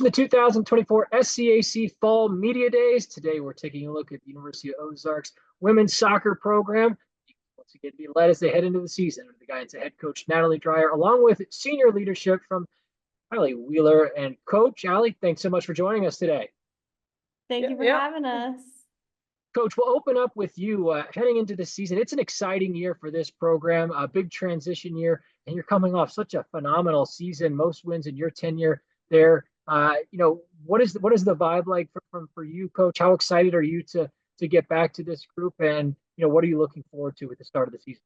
watching the 2024 SCAC Fall Media Days. Today, we're taking a look at the University of Ozarks women's soccer program. Once again, be led as they head into the season under the guidance of head coach Natalie Dreyer, along with senior leadership from Halley Wheeler and Coach Allie. Thanks so much for joining us today. Thank you for having us. Coach, we'll open up with you heading into the season. It's an exciting year for this program, a big transition year, and you're coming off such a phenomenal season, most wins in your tenure there. What is the vibe like for you, Coach? How excited are you to get back to this group, and what are you looking forward to at the start of the season?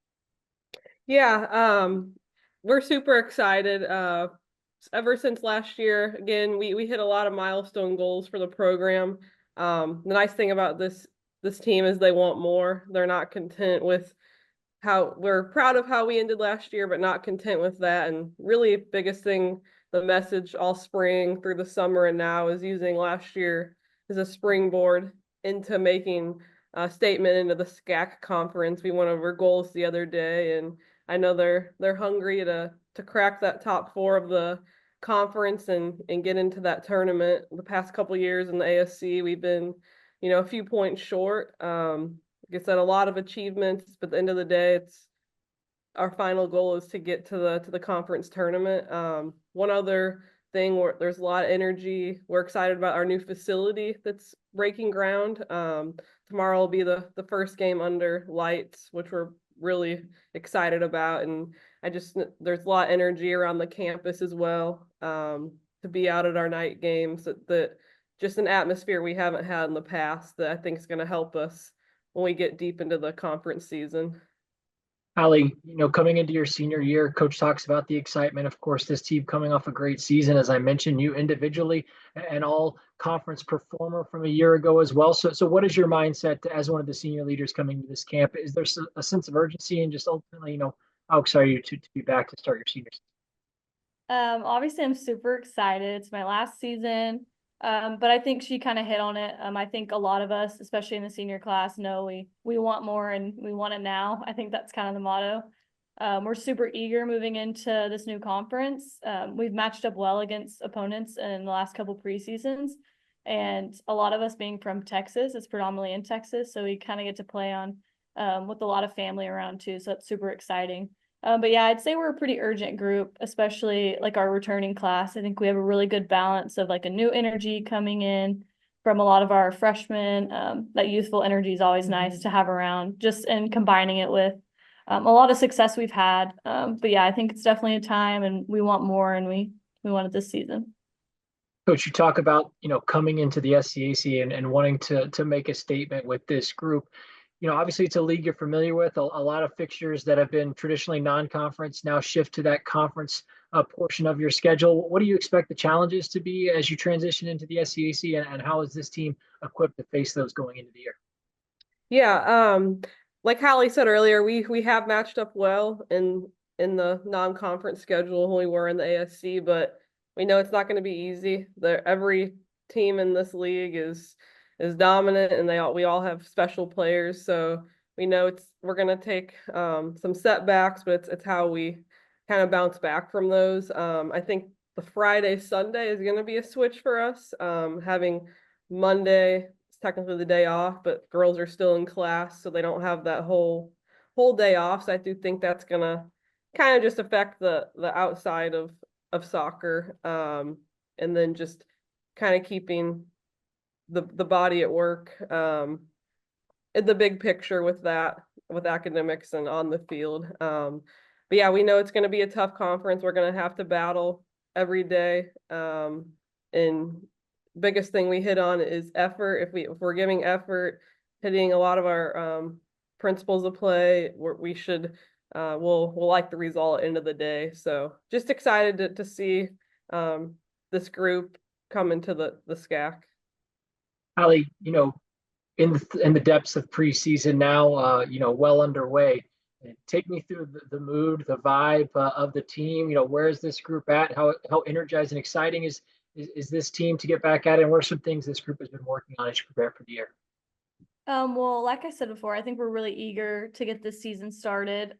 Yeah, we're super excited. Ever since last year, again, we hit a lot of milestone goals for the program. The nice thing about this team is they want more. They're not content with we're proud of how we ended last year, but not content with that. And really biggest thing, the message all spring through the summer and now is using last year as a springboard into making a statement into the SCAC conference. We won over goals the other day, and I know they're hungry to crack that top four of the conference and get into that tournament. The past couple of years in the ASC, we've been, a few points short. Like I said, a lot of achievements, but at the end of the day, it's our final goal is to get to the conference tournament. One other thing where there's a lot of energy. We're excited about our new facility that's breaking ground. Tomorrow will be the first game under lights, which we're really excited about. And there's a lot of energy around the campus as well, to be out at our night games, that just an atmosphere we haven't had in the past that I think is going to help us when we get deep into the conference season. Allie, coming into your senior year, Coach talks about the excitement. Of course, this team coming off a great season, as I mentioned, you individually, an all conference performer from a year ago as well. So what is your mindset as one of the senior leaders coming to this camp? Is there a sense of urgency, and just ultimately, how excited are you to be back to start your senior season? Obviously, I'm super excited. It's my last season. But I think she kind of hit on it. I think a lot of us, especially in the senior class, know we want more and we want it now. I think that's kind of the motto. We're super eager moving into this new conference. We've matched up well against opponents in the last couple preseasons, and a lot of us being from Texas, it's predominantly in Texas, so we kind of get to play on with a lot of family around too. So that's super exciting. But yeah, I'd say we're a pretty urgent group, especially like our returning class. I think we have a really good balance of like a new energy coming in from a lot of our freshmen. That youthful energy is always nice to have around, just in combining it with a lot of success we've had. But yeah, I think it's definitely a time, and we want more, and we want it this season. Coach, you talk about, coming into the SCAC and wanting to make a statement with this group. Obviously it's a league you're familiar with. A lot of fixtures that have been traditionally non-conference now shift to that conference portion of your schedule. What do you expect the challenges to be as you transition into the SCAC, and how is this team equipped to face those going into the year? Yeah, like Halley said earlier, we have matched up well in the non-conference schedule when we were in the ASC, but we know it's not going to be easy. Every team in this league is dominant, and we all have special players, so we know we're going to take some setbacks, but it's how we kind of bounce back from those. I think the Friday Sunday is going to be a switch for us. Having Monday, it's technically the day off, but girls are still in class, so they don't have that whole day off. So I do think that's going to kind of just affect the outside of soccer, and then just kind of keeping the body at work in the big picture with academics and on the field. But yeah, we know it's going to be a tough conference. We're going to have to battle every day. And biggest thing we hit on is effort. If we're giving effort, hitting a lot of our principles of play, we should we'll like the result at the end of the day. So just excited to see this group come into the SCAC. Allie, in the depths of preseason now, well underway. Take me through the mood, the vibe of the team. Where is this group at? How energized and exciting is this team to get back at it? And what are some things this group has been working on as you prepare for the year? Well, like I said before, I think we're really eager to get this season started.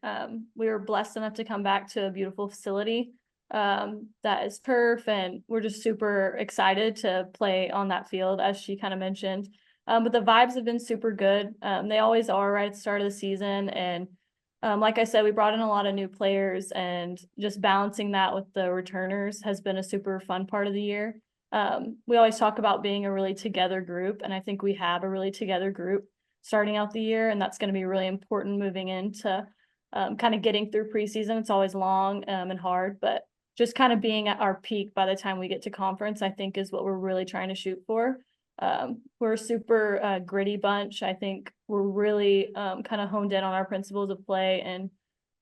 We were blessed enough to come back to a beautiful facility. that is perf, and we're just super excited to play on that field, as she kind of mentioned. But the vibes have been super good. They always are right at the start of the season. And like I said, we brought in a lot of new players, and just balancing that with the returners has been a super fun part of the year. We always talk about being a really together group, and I think we have a really together group starting out the year, and that's going to be really important moving into kind of getting through preseason. It's always long and hard, but just kind of being at our peak by the time we get to conference, I think is what we're really trying to shoot for. We're a super gritty bunch. I think we're really kind of honed in on our principles of play and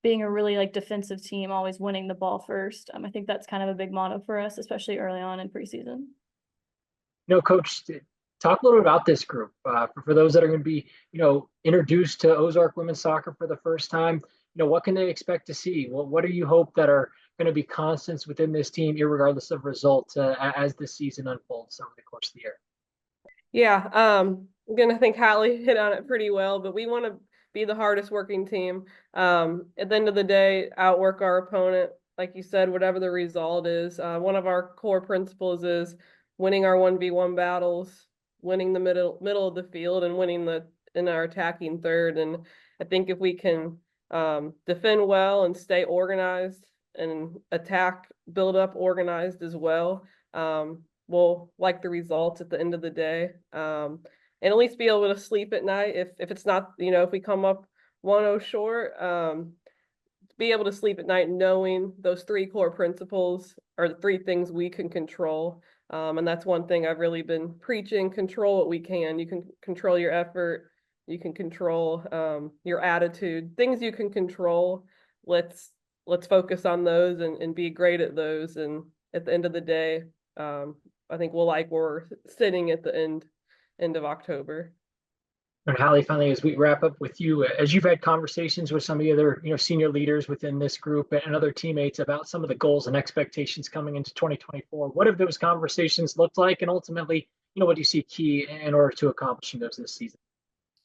being a really like defensive team, always winning the ball first. I think that's kind of a big motto for us, especially early on in preseason. Coach, talk a little bit about this group for those that are going to be, introduced to Ozark women's soccer for the first time. What can they expect to see? What do you hope that are going to be constants within this team, irregardless of results, as the season unfolds over the course of the year? Yeah, again, I think Halley hit on it pretty well, but we want to be the hardest working team. At the end of the day, outwork our opponent. Like you said, whatever the result is. One of our core principles is winning our 1v1 battles, winning the middle of the field, and winning in our attacking third. And I think if we can defend well and stay organized and attack, build up organized as well, we'll like the results at the end of the day. And at least be able to sleep at night if it's not, if we come up 1-0 short, be able to sleep at night knowing those three core principles are the three things we can control. And that's one thing I've really been preaching: control what we can. You can control your effort, you can control your attitude, things you can control. Let's focus on those and be great at those. And at the end of the day, I think we'll like where we're sitting at the end of October. And Halley, finally, as we wrap up with you, as you've had conversations with some of the other, senior leaders within this group and other teammates about some of the goals and expectations coming into 2024, what have those conversations looked like? And ultimately, what do you see key in order to accomplishing those this season?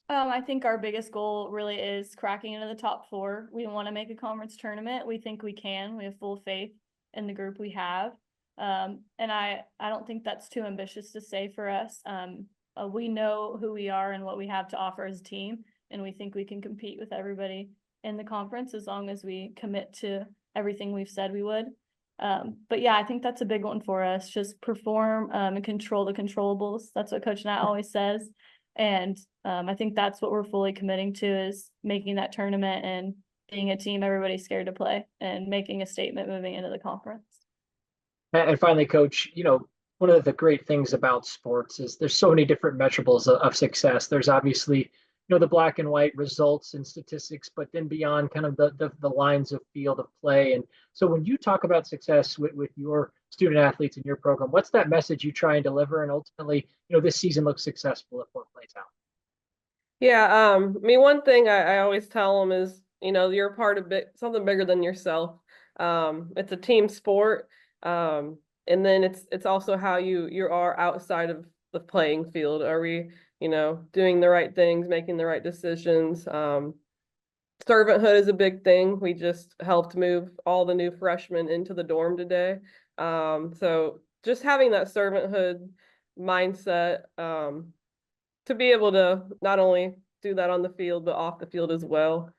I think our biggest goal really is cracking into the top four. We want to make a conference tournament. We think we can. We have full faith in the group we have. And I don't think that's too ambitious to say for us. We know who we are and what we have to offer as a team, and we think we can compete with everybody in the conference as long as we commit to everything we've said we would. But yeah, I think that's a big one for us. Just perform and control the controllables. That's what Coach Nat always says. And I think that's what we're fully committing to, is making that tournament and being a team everybody's scared to play and making a statement moving into the conference. And finally, Coach, one of the great things about sports is there's so many different measurables of success. There's obviously, the black and white results and statistics, but then beyond kind of the lines of field of play. And so when you talk about success with your student athletes in your program, what's that message you try and deliver? And ultimately, this season looks successful if what plays out. Yeah, one thing I always tell them is, you're a part of something bigger than yourself. It's a team sport. And then it's also how you are outside of the playing field. Are we, doing the right things, making the right decisions? Servanthood is a big thing. We just helped move all the new freshmen into the dorm today. So just having that servanthood mindset, to be able to not only do that on the field, but off the field as well.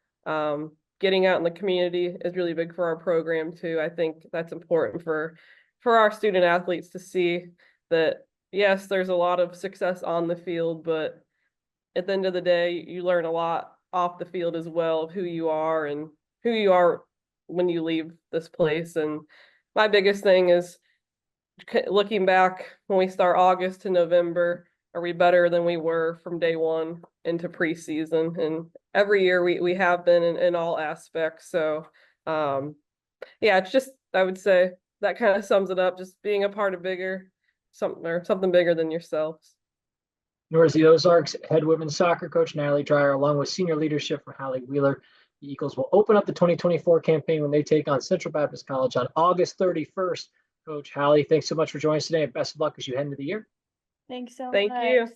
Getting out in the community is really big for our program too. I think that's important for our student athletes to see that, yes, there's a lot of success on the field, but at the end of the day, you learn a lot off the field as well of who you are and who you are when you leave this place. And my biggest thing is looking back when we start August to November, are we better than we were from day one into preseason? And every year we have been in all aspects. So yeah, it's just, I would say that kind of sums it up, just being a part of something bigger than yourselves. University of Ozarks head women's soccer coach Natalie Dreyer, along with senior leadership from Halley Wheeler. The Eagles will open up the 2024 campaign when they take on Central Baptist College on August 31st. Coach Halley, thanks so much for joining us today, and best of luck as you head into the year. Thanks so much. Thank you.